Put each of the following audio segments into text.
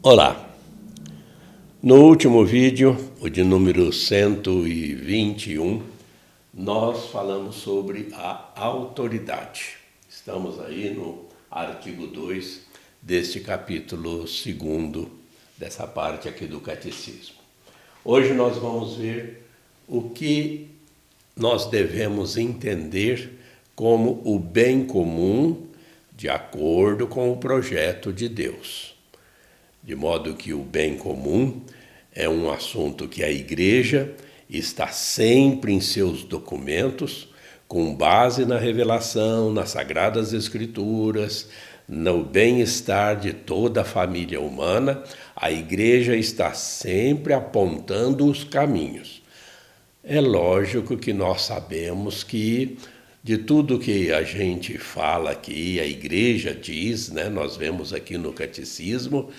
Olá! No último vídeo, o de número 121, nós falamos sobre a autoridade. Estamos aí no artigo 2 deste capítulo 2 dessa parte aqui do catecismo. Hoje nós vamos ver o que nós devemos entender como o bem comum de acordo com o projeto de Deus. De modo que o bem comum é um assunto que a Igreja está sempre em seus documentos, com base na revelação, nas Sagradas Escrituras, no bem-estar de toda a família humana. A Igreja está sempre apontando os caminhos. É lógico que nós sabemos que de tudo que a gente fala aqui, a Igreja diz, nós vemos aqui no Catecismo,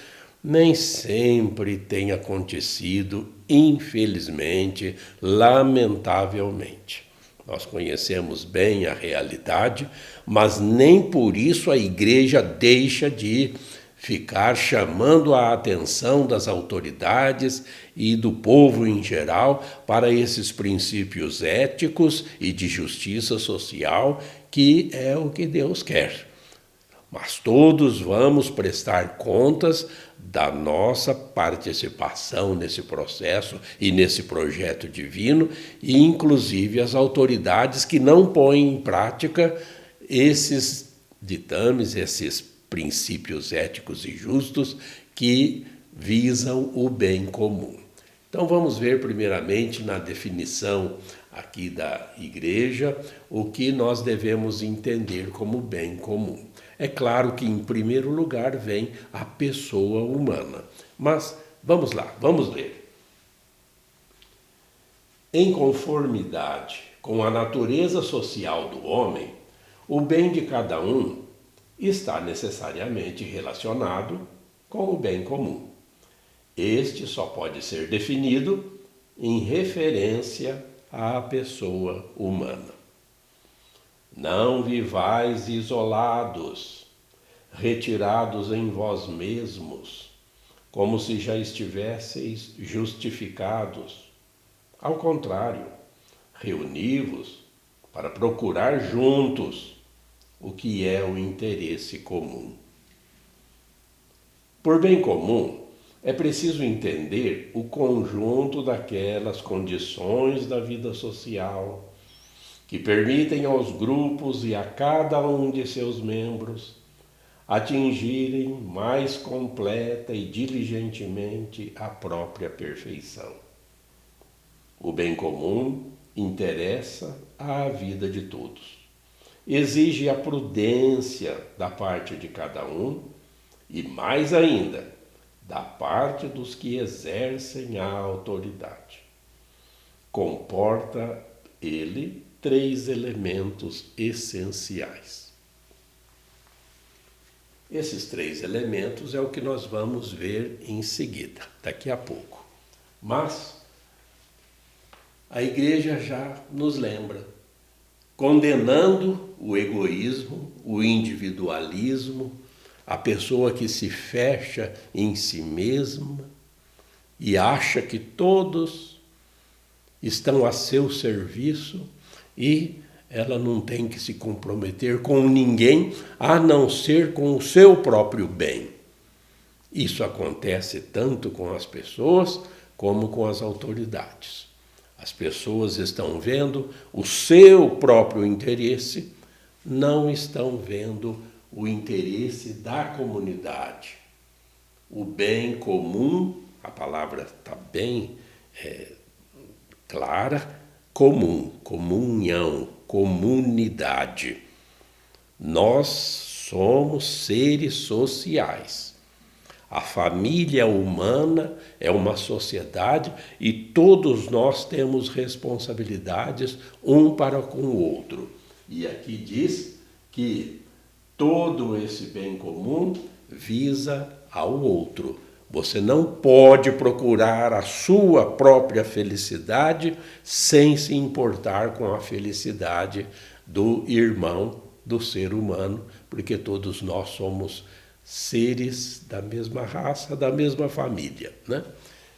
nem sempre tem acontecido, infelizmente, lamentavelmente. Nós conhecemos bem a realidade, mas nem por isso a Igreja deixa de ficar chamando a atenção das autoridades e do povo em geral para esses princípios éticos e de justiça social, que é o que Deus quer. Mas todos vamos prestar contas da nossa participação nesse processo e nesse projeto divino, e inclusive as autoridades que não põem em prática esses ditames, esses princípios éticos e justos que visam o bem comum. Então vamos ver primeiramente na definição aqui da Igreja o que nós devemos entender como bem comum. É claro que em primeiro lugar vem a pessoa humana, mas vamos lá, vamos ler. Em conformidade com a natureza social do homem, o bem de cada um está necessariamente relacionado com o bem comum. Este só pode ser definido em referência à pessoa humana. Não vivais isolados, retirados em vós mesmos, como se já estivesseis justificados. Ao contrário, reuni-vos para procurar juntos o que é o interesse comum. Por bem comum, é preciso entender o conjunto daquelas condições da vida social que permitem aos grupos e a cada um de seus membros atingirem mais completa e diligentemente a própria perfeição. O bem comum interessa à vida de todos. Exige a prudência da parte de cada um e, mais ainda, da parte dos que exercem a autoridade. Comporta ele 3 elementos essenciais. Esses 3 elementos é o que nós vamos ver em seguida, daqui a pouco. Mas a Igreja já nos lembra, condenando o egoísmo, o individualismo, a pessoa que se fecha em si mesma e acha que todos estão a seu serviço e ela não tem que se comprometer com ninguém a não ser com o seu próprio bem. Isso acontece tanto com as pessoas como com as autoridades. As pessoas estão vendo o seu próprio interesse, não estão vendo o interesse da comunidade. O bem comum, a palavra está bem clara, comum, comunhão, comunidade. Nós somos seres sociais. A família humana é uma sociedade e todos nós temos responsabilidades um para com o outro. E aqui diz que todo esse bem comum visa ao outro. Você não pode procurar a sua própria felicidade sem se importar com a felicidade do irmão, do ser humano, porque todos nós somos seres da mesma raça, da mesma família, né?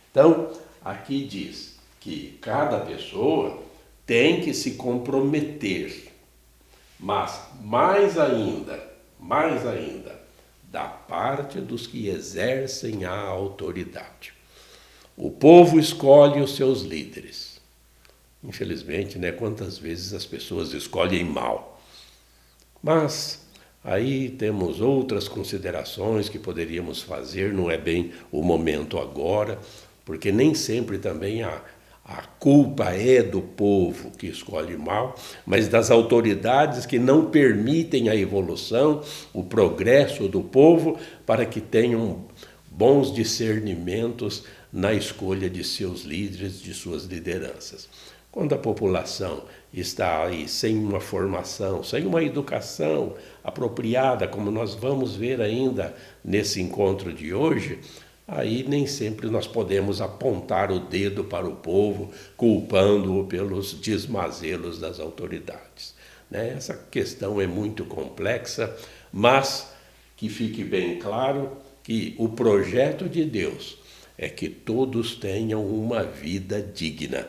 Então, aqui diz que cada pessoa tem que se comprometer, mas mais ainda, da parte dos que exercem a autoridade. O povo escolhe os seus líderes. Infelizmente, né, quantas vezes as pessoas escolhem mal. Mas aí temos outras considerações que poderíamos fazer, não é bem o momento agora, porque nem sempre também a culpa é do povo que escolhe mal, mas das autoridades que não permitem a evolução, o progresso do povo, para que tenham bons discernimentos na escolha de seus líderes, de suas lideranças. Quando a população está aí sem uma formação, sem uma educação apropriada, como nós vamos ver ainda nesse encontro de hoje, aí nem sempre nós podemos apontar o dedo para o povo, culpando-o pelos desmazelos das autoridades, né? Essa questão é muito complexa, mas que fique bem claro que o projeto de Deus é que todos tenham uma vida digna.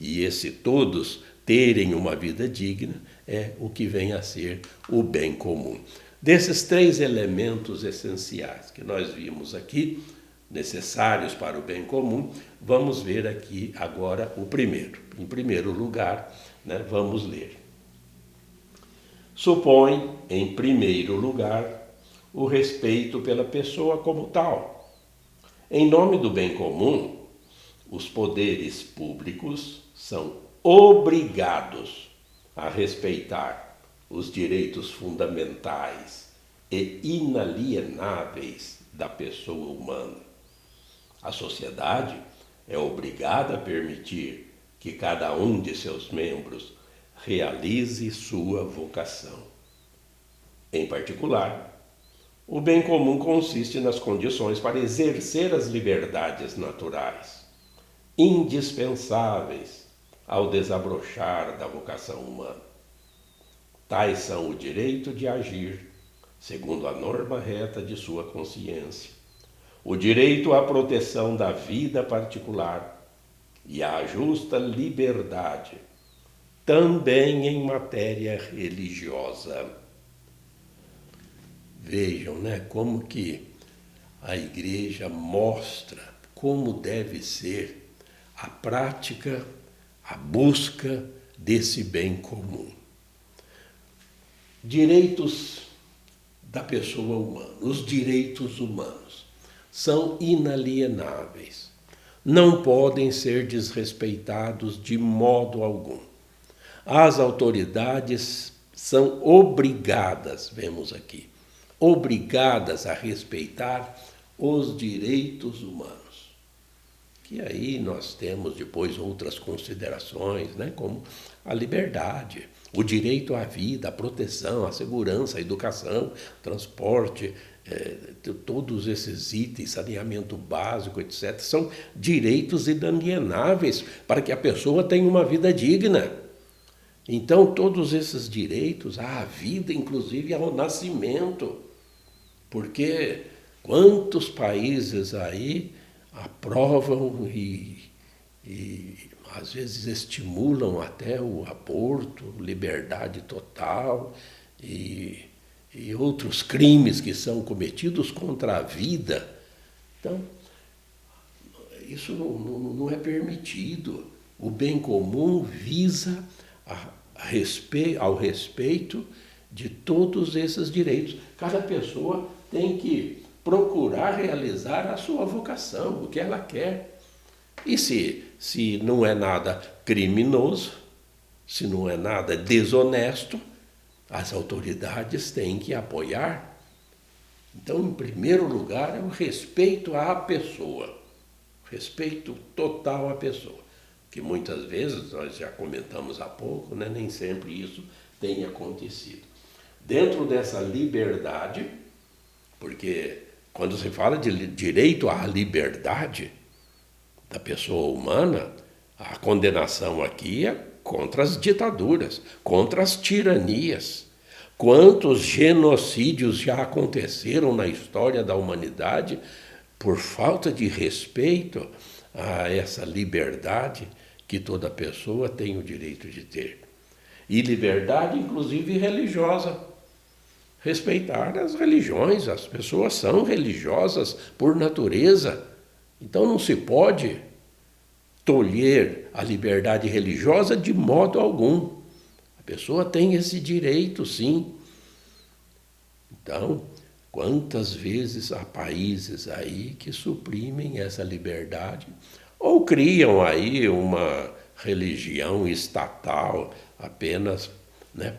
E esse todos terem uma vida digna é o que vem a ser o bem comum. Desses 3 elementos essenciais que nós vimos aqui, necessários para o bem comum, vamos ver aqui agora o primeiro. Em primeiro lugar, né, vamos ler. Supõe, em primeiro lugar, o respeito pela pessoa como tal. Em nome do bem comum, os poderes públicos são obrigados a respeitar os direitos fundamentais e inalienáveis da pessoa humana. A sociedade é obrigada a permitir que cada um de seus membros realize sua vocação. Em particular, o bem comum consiste nas condições para exercer as liberdades naturais, indispensáveis ao desabrochar da vocação humana. Tais são o direito de agir segundo a norma reta de sua consciência, o direito à proteção da vida particular e à justa liberdade, também em matéria religiosa. Vejam, né, como que a Igreja mostra como deve ser a prática, a busca desse bem comum. Direitos da pessoa humana, os direitos humanos, são inalienáveis. Não podem ser desrespeitados de modo algum. As autoridades são obrigadas, vemos aqui, obrigadas a respeitar os direitos humanos. Que aí nós temos depois outras considerações, né, como a liberdade, o direito à vida, à proteção, à segurança, à educação, transporte, todos esses itens, saneamento básico, etc., são direitos inalienáveis para que a pessoa tenha uma vida digna. Então, todos esses direitos à vida, inclusive ao nascimento, porque quantos países aí aprovam e às vezes estimulam até o aborto, liberdade total e outros crimes que são cometidos contra a vida. Então, isso não é permitido. O bem comum visa ao respeito de todos esses direitos. Cada pessoa tem que procurar realizar a sua vocação, o que ela quer. E se não é nada criminoso, se não é nada desonesto, as autoridades têm que apoiar. Então, em primeiro lugar, é o respeito à pessoa, respeito total à pessoa, que muitas vezes, nós já comentamos há pouco, né, nem sempre isso tem acontecido. Dentro dessa liberdade, porque quando se fala de direito à liberdade da pessoa humana, a condenação aqui é contra as ditaduras, contra as tiranias, Quantos genocídios já aconteceram na história da humanidade por falta de respeito a essa liberdade que toda pessoa tem o direito de ter. E liberdade, inclusive, religiosa. Respeitar as religiões, as pessoas são religiosas por natureza. Então não se pode tolher a liberdade religiosa de modo algum. A pessoa tem esse direito, sim. Então, quantas vezes há países aí que suprimem essa liberdade ou criam aí uma religião estatal apenas,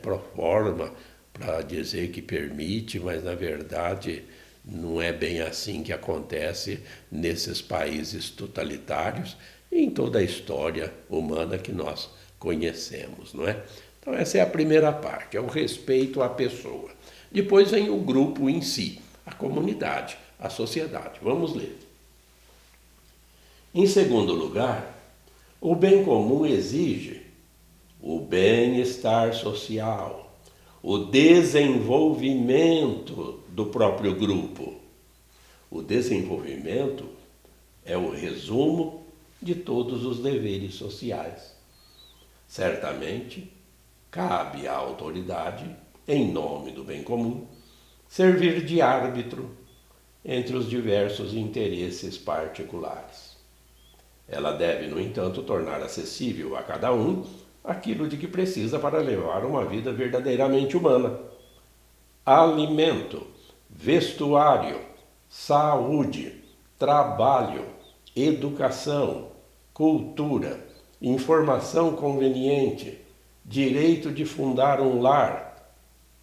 pro forma, para dizer que permite, mas na verdade não é bem assim que acontece nesses países totalitários e em toda a história humana que nós conhecemos, não é? Então essa é a primeira parte, é o respeito à pessoa. Depois vem o grupo em si, a comunidade, a sociedade. Vamos ler. Em segundo lugar, o bem comum exige o bem-estar social, o desenvolvimento do próprio grupo. O desenvolvimento é o resumo de todos os deveres sociais. Certamente, cabe à autoridade, em nome do bem comum, servir de árbitro entre os diversos interesses particulares. Ela deve, no entanto, tornar acessível a cada um aquilo de que precisa para levar uma vida verdadeiramente humana. Alimento, vestuário, saúde, trabalho, educação, cultura, informação conveniente, direito de fundar um lar,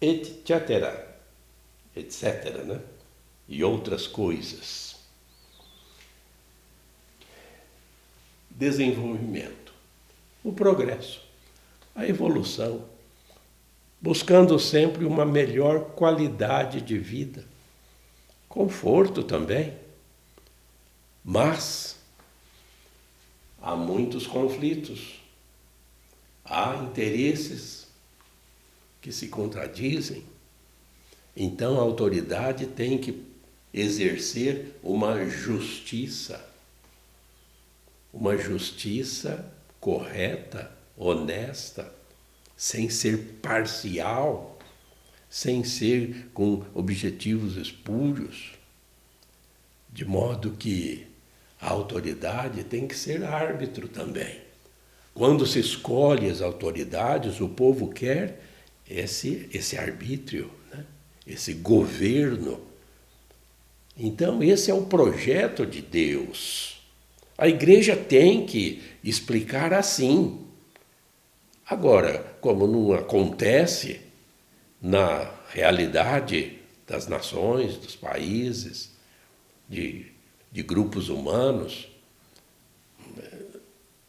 etc., né? E outras coisas. Desenvolvimento, o progresso, a evolução, buscando sempre uma melhor qualidade de vida, conforto também. Mas há muitos conflitos, há interesses que se contradizem. Então a autoridade tem que exercer uma justiça correta, honesta, sem ser parcial, sem ser com objetivos espúrios, de modo que a autoridade tem que ser árbitro também. Quando se escolhe as autoridades, o povo quer esse arbítrio, né? Esse governo. Então, esse é o projeto de Deus. A igreja tem que explicar assim. Agora, como não acontece na realidade das nações, dos países, de grupos humanos,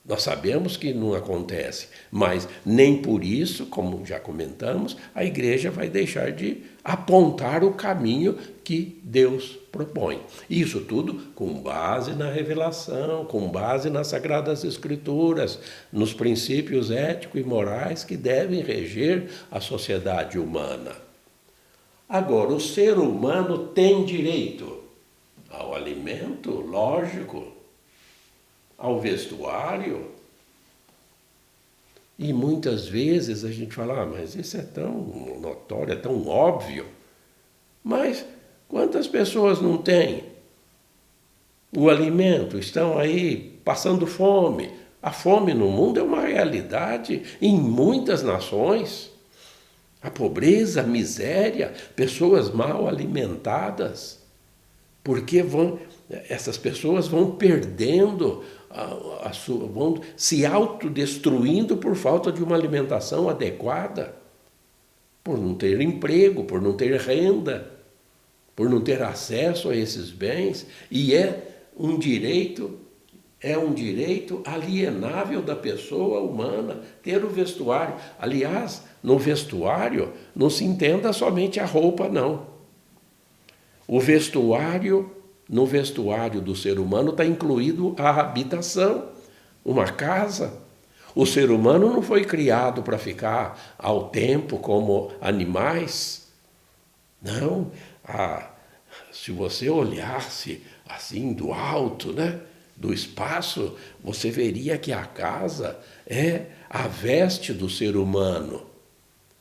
nós sabemos que não acontece, mas nem por isso, como já comentamos, a igreja vai deixar de apontar o caminho que Deus propõe. Isso tudo com base na revelação, com base nas Sagradas Escrituras, nos princípios éticos e morais que devem reger a sociedade humana. Agora, o ser humano tem direito ao alimento, lógico, ao vestuário. E muitas vezes a gente fala, mas isso é tão notório, é tão óbvio. Mas quantas pessoas não têm o alimento, estão aí passando fome? A fome no mundo é uma realidade em muitas nações. A pobreza, a miséria, pessoas mal alimentadas. Porque essas pessoas vão perdendo vão se autodestruindo por falta de uma alimentação adequada, por não ter emprego, por não ter renda, por não ter acesso a esses bens, e é um direito alienável da pessoa humana ter o vestuário. Aliás, no vestuário não se entenda somente a roupa, não. No vestuário do ser humano está incluído a habitação, uma casa, O ser humano não foi criado para ficar ao tempo como animais. Não. Se você olhasse assim do alto, né, do espaço, você veria que a casa é a veste do ser humano,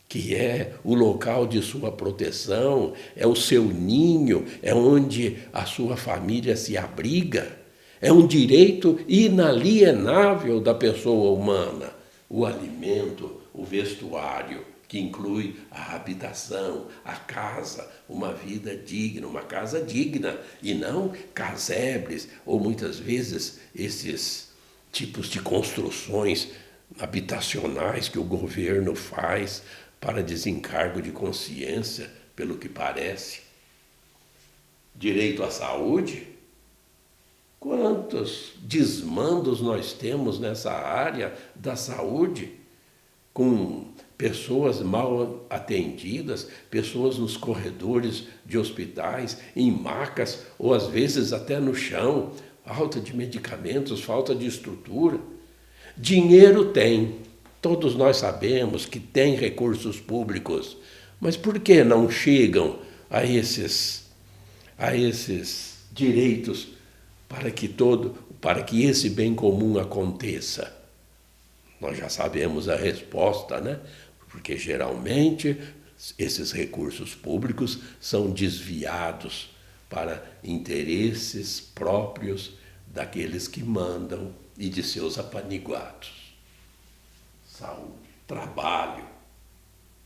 que é o local de sua proteção, é o seu ninho, é onde a sua família se abriga. É um direito inalienável da pessoa humana, o alimento, o vestuário, que inclui a habitação, a casa, uma vida digna, uma casa digna, e não casebres, ou muitas vezes esses tipos de construções habitacionais que o governo faz para desencargo de consciência, pelo que parece. Direito à saúde? Quantos desmandos nós temos nessa área da saúde, com pessoas mal atendidas, pessoas nos corredores de hospitais, em macas, ou às vezes até no chão, falta de medicamentos, falta de estrutura. Dinheiro tem, todos nós sabemos que tem recursos públicos, mas por que não chegam a esses direitos para que esse bem comum aconteça? Nós já sabemos a resposta, né? Porque geralmente esses recursos públicos são desviados para interesses próprios daqueles que mandam e de seus apaniguados. Saúde, trabalho,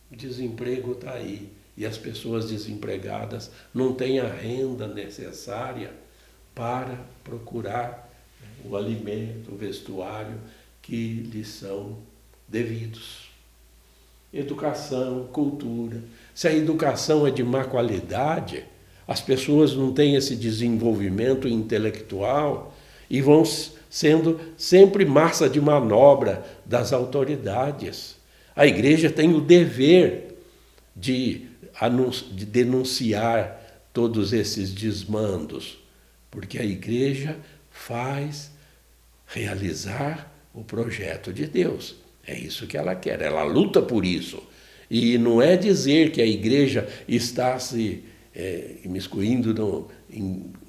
desemprego está aí. E as pessoas desempregadas não têm a renda necessária para procurar o alimento, o vestuário que lhes são devidos. Educação, cultura. Se a educação é de má qualidade, as pessoas não têm esse desenvolvimento intelectual e vão sendo sempre massa de manobra das autoridades. A igreja tem o dever de denunciar todos esses desmandos, porque a igreja faz realizar o projeto de Deus. É isso que ela quer, ela luta por isso. E não é dizer que a igreja está se imiscuindo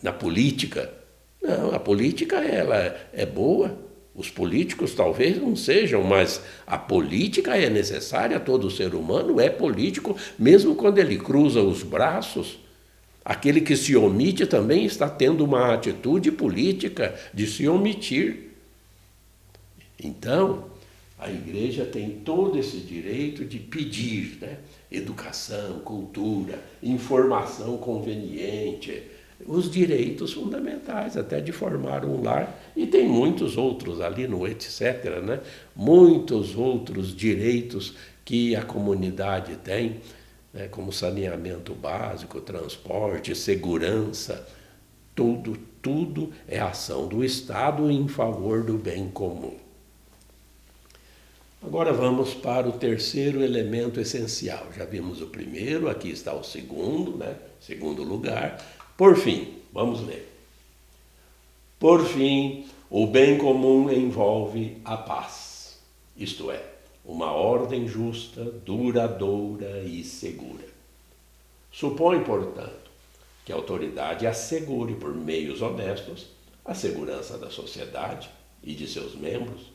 na política. Não, a política ela é boa. Os políticos talvez não sejam, mas a política é necessária, todo ser humano é político, mesmo quando ele cruza os braços. Aquele que se omite também está tendo uma atitude política de se omitir. Então, a igreja tem todo esse direito de pedir, né? Educação, cultura, informação conveniente, os direitos fundamentais, até de formar um lar, e tem muitos outros ali no etc., né? Muitos outros direitos que a comunidade tem, né? Como saneamento básico, transporte, segurança, tudo é ação do Estado em favor do bem comum. Agora vamos para o terceiro elemento essencial. Já vimos o primeiro, aqui está o segundo, né? Segundo lugar. Por fim, vamos ler. Por fim, o bem comum envolve a paz, isto é, uma ordem justa, duradoura e segura. Supõe, portanto, que a autoridade assegure, por meios honestos, a segurança da sociedade e de seus membros,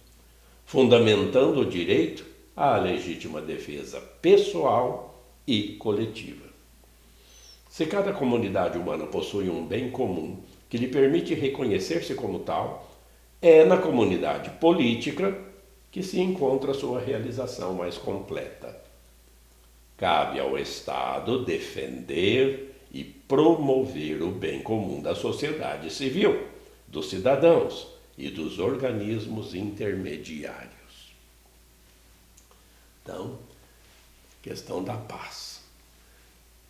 fundamentando o direito à legítima defesa pessoal e coletiva. Se cada comunidade humana possui um bem comum que lhe permite reconhecer-se como tal, é na comunidade política que se encontra sua realização mais completa. Cabe ao Estado defender e promover o bem comum da sociedade civil, dos cidadãos e dos organismos intermediários. Então, questão da paz.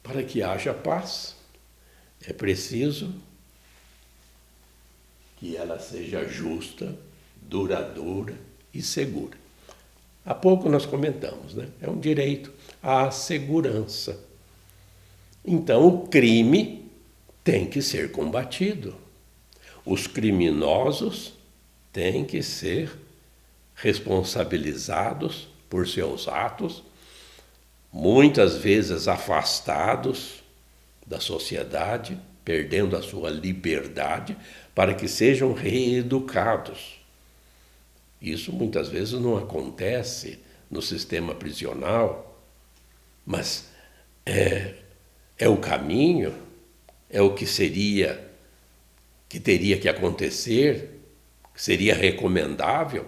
Para que haja paz, é preciso que ela seja justa, duradoura e segura. Há pouco nós comentamos, né? É um direito à segurança. Então, o crime tem que ser combatido. Os criminosos têm que ser responsabilizados por seus atos, muitas vezes afastados da sociedade, perdendo a sua liberdade, para que sejam reeducados. Isso muitas vezes não acontece no sistema prisional, mas é o caminho, é o que teria que acontecer, que seria recomendável.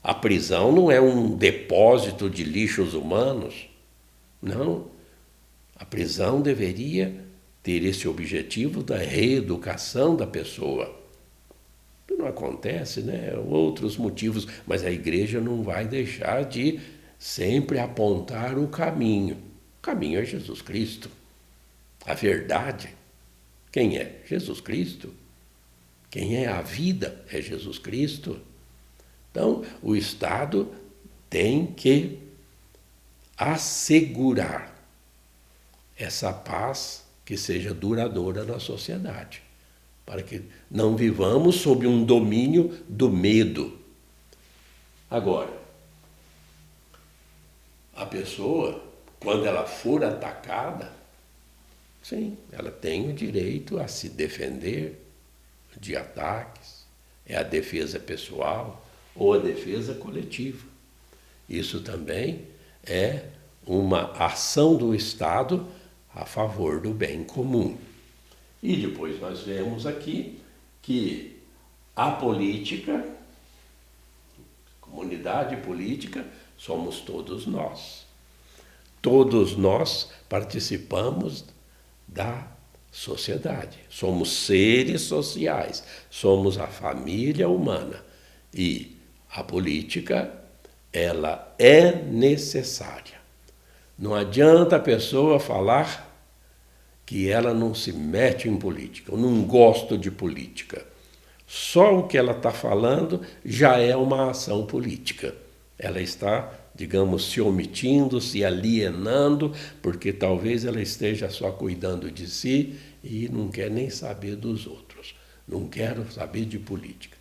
A prisão não é um depósito de lixos humanos, não. A prisão deveria ter esse objetivo da reeducação da pessoa. Não acontece, né? Outros motivos, mas a igreja não vai deixar de sempre apontar o caminho. O caminho é Jesus Cristo. A verdade, quem é? Jesus Cristo. Quem é a vida é Jesus Cristo. Então, o Estado tem que assegurar essa paz que seja duradoura na sociedade, para que não vivamos sob um domínio do medo. Agora, a pessoa, quando ela for atacada, sim, ela tem o direito a se defender de ataques, é a defesa pessoal ou a defesa coletiva. Isso também é uma ação do Estado a favor do bem comum. E depois nós vemos aqui que a política, comunidade política, somos todos nós. Todos nós participamos da sociedade. Somos seres sociais, somos a família humana. E a política, ela é necessária. Não adianta a pessoa falar que ela não se mete em política, eu não gosto de política. Só o que ela está falando já é uma ação política. Ela está, digamos, se omitindo, se alienando, porque talvez ela esteja só cuidando de si e não quer nem saber dos outros. Não quero saber de política.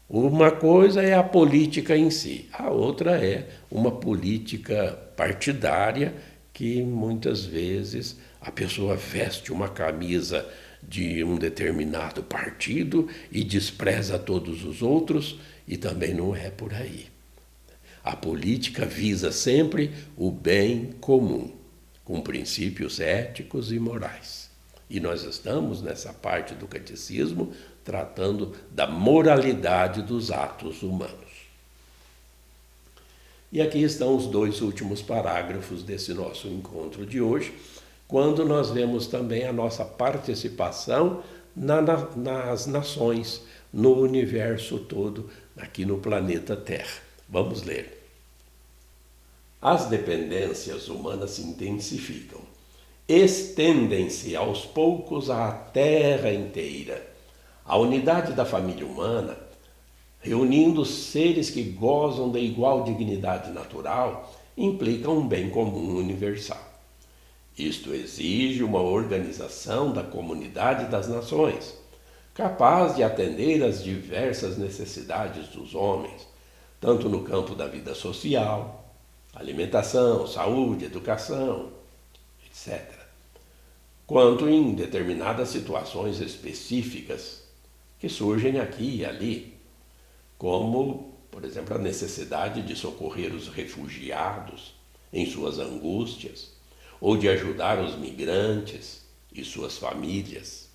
Uma coisa é a política em si, a outra é uma política partidária que muitas vezes a pessoa veste uma camisa de um determinado partido e despreza todos os outros, e também não é por aí. A política visa sempre o bem comum, com princípios éticos e morais. E nós estamos nessa parte do catecismo tratando da moralidade dos atos humanos. E aqui estão os dois últimos parágrafos desse nosso encontro de hoje, quando nós vemos também a nossa participação nas nações, no universo todo, aqui no planeta Terra. Vamos ler. As dependências humanas se intensificam, estendem-se aos poucos à Terra inteira. A unidade da família humana, reunindo seres que gozam da igual dignidade natural, implica um bem comum universal. Isto exige uma organização da comunidade das nações, capaz de atender às diversas necessidades dos homens, tanto no campo da vida social, alimentação, saúde, educação, etc., quanto em determinadas situações específicas que surgem aqui e ali, como, por exemplo, a necessidade de socorrer os refugiados em suas angústias, ou de ajudar os migrantes e suas famílias.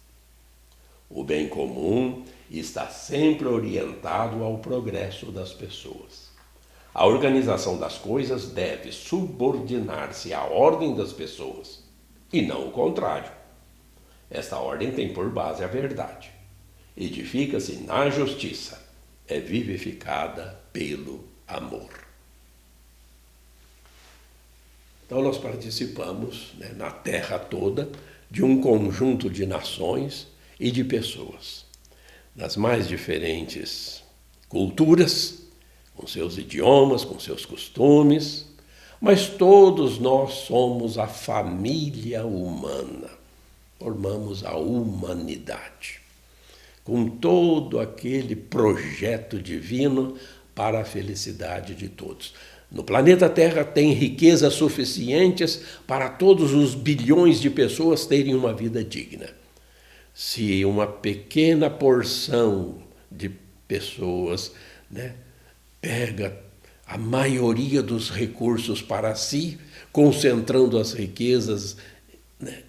O bem comum está sempre orientado ao progresso das pessoas. A organização das coisas deve subordinar-se à ordem das pessoas, e não o contrário. Esta ordem tem por base a verdade. Edifica-se na justiça, é vivificada pelo amor. Então nós participamos, na Terra toda de um conjunto de nações e de pessoas, das mais diferentes culturas, com seus idiomas, com seus costumes, mas todos nós somos a família humana, formamos a humanidade, com todo aquele projeto divino para a felicidade de todos. No planeta Terra tem riquezas suficientes para todos os bilhões de pessoas terem uma vida digna. Se uma pequena porção de pessoas, né, pega a maioria dos recursos para si, concentrando as riquezas, né,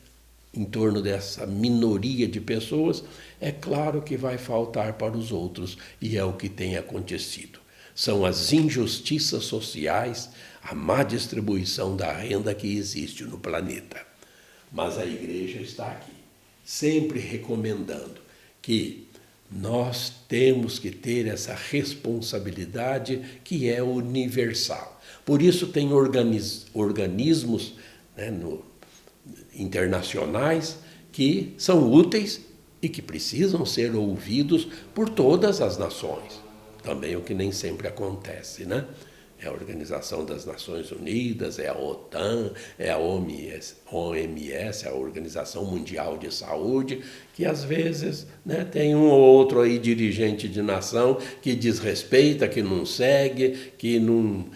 em torno dessa minoria de pessoas, é claro que vai faltar para os outros, e é o que tem acontecido. São as injustiças sociais, a má distribuição da renda que existe no planeta. Mas a igreja está aqui, sempre recomendando que nós temos que ter essa responsabilidade que é universal. Por isso tem organismos, né, internacionais que são úteis e que precisam ser ouvidos por todas as nações. Também o que nem sempre acontece, né? É a Organização das Nações Unidas, é a OTAN, é a OMS, a Organização Mundial de Saúde, que às vezes, né, tem um ou outro aí dirigente de nação que desrespeita, que não segue, que não...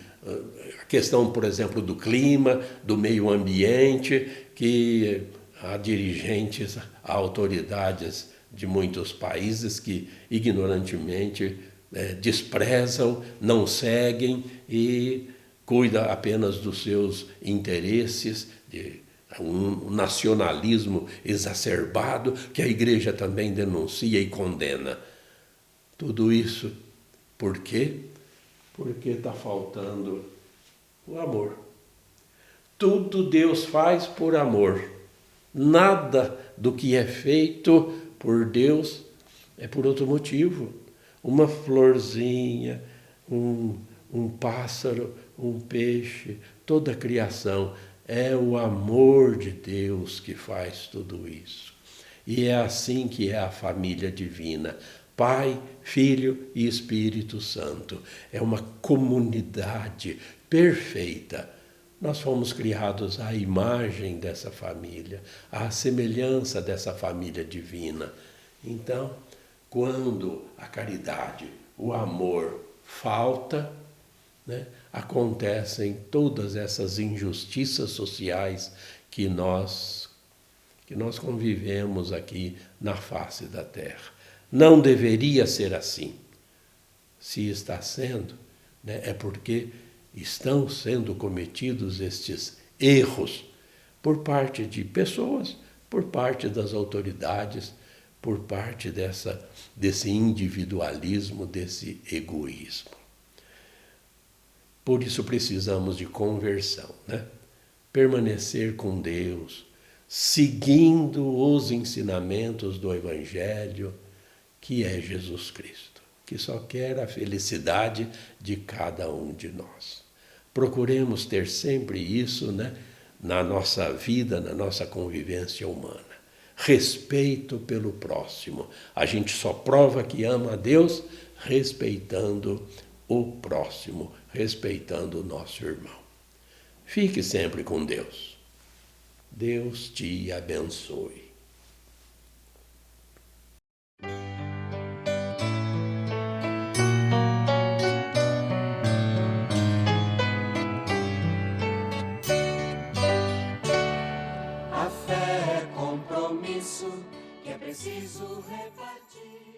A questão, por exemplo, do clima, do meio ambiente, que há dirigentes, há autoridades de muitos países que ignorantemente desprezam, não seguem e cuidam apenas dos seus interesses, de um nacionalismo exacerbado que a igreja também denuncia e condena. Tudo isso por quê? Porque está faltando o amor. Tudo Deus faz por amor. Nada do que é feito por Deus é por outro motivo. Uma florzinha, um pássaro, um peixe, toda a criação. É o amor de Deus que faz tudo isso. E é assim que é a família divina. Pai, Filho e Espírito Santo. É uma comunidade perfeita. Nós fomos criados à imagem dessa família, à semelhança dessa família divina. Então, quando a caridade, o amor falta, né, acontecem todas essas injustiças sociais que nós convivemos aqui na face da Terra. Não deveria ser assim. Se está sendo, né, é porque estão sendo cometidos estes erros por parte de pessoas, por parte das autoridades, por parte desse individualismo, desse egoísmo. Por isso precisamos de conversão, né? Permanecer com Deus, seguindo os ensinamentos do Evangelho, que é Jesus Cristo, que só quer a felicidade de cada um de nós. Procuremos ter sempre isso, né, na nossa vida, na nossa convivência humana. Respeito pelo próximo. A gente só prova que ama a Deus respeitando o próximo, respeitando o nosso irmão. Fique sempre com Deus. Deus te abençoe. A fé é compromisso que é preciso repartir.